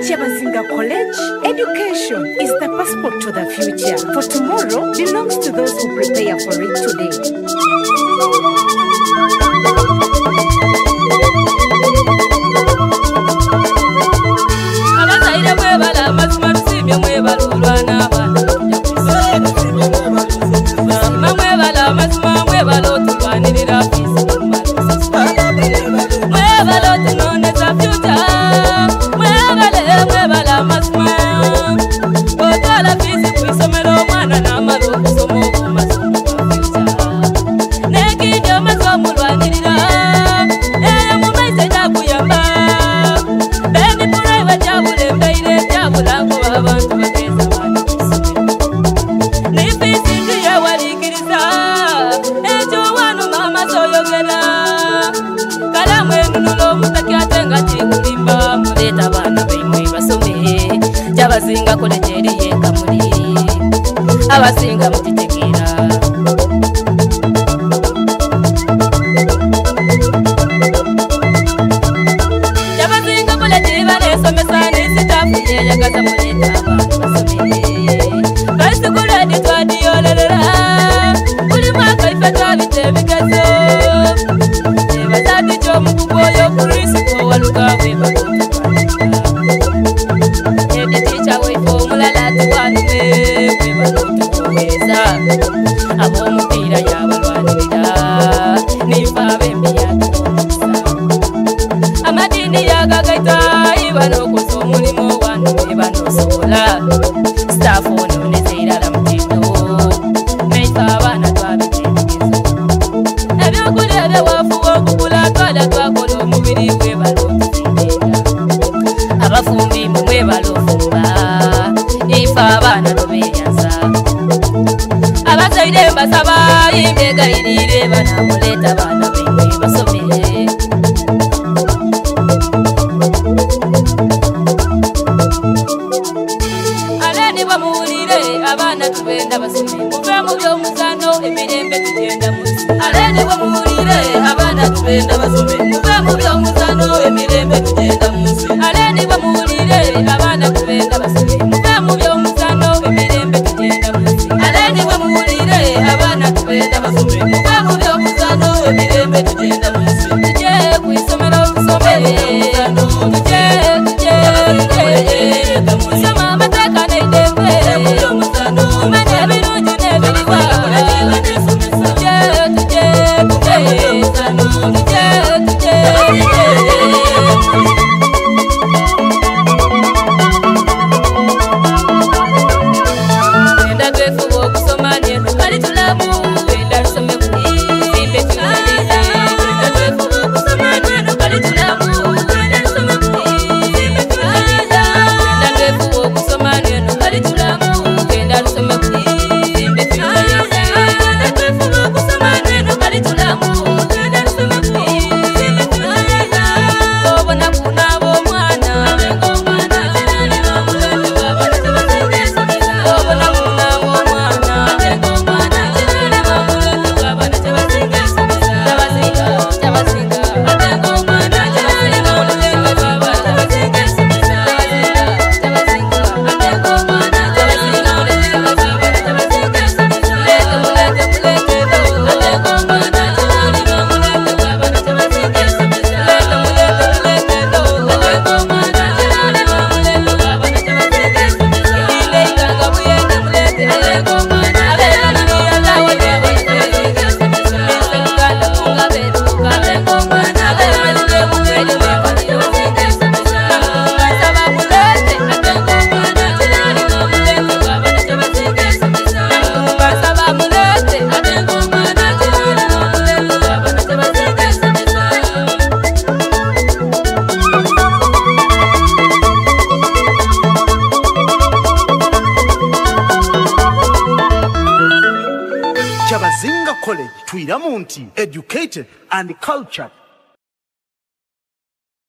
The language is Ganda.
Chabazinga College, education is the passport to the future. For tomorrow belongs to those who prepare for it today. Chabazinga College yenga muri abasinga mutitegera Chabazinga College banesomesa nisitafu yagaza muri abasomeye basi kuradi twadiyolera kuri mwaka ifata bitebigazo bazati cyo mukugoyo Kristo walukawe abo mupira yabalwanirira niba bembiya amadini yagagaita ibano kuso mulimo wanu ibano sola staff ono nezira mutindo meifa abana twabitegezo ebyokulya wafuwa okukula twala twakola omubiri gwe balofumba abafumbi mwe balofumba ifa abana tobeyanza abazaire basaba imbega irire banamuleta bana bemwe basomere aleni bamulire abana tubenda basomere muve mu byomuzano emirembe tugenda musi aleni bamulire abana tubenda basomere muve mu byomuzano emirembe tugenda musi aleni bamulire abana tubenda basomere muve mu byomuzano emirembe tugenda musi aleni bamulire abana tubenda basomere muve mu byomuzano emirembe tugenda musi tuje kwisomero usomere tuje soma amateka n'idembe umenya ebirungi n'ebiriba Chabazinga College, Twidamunti, educated and cultured.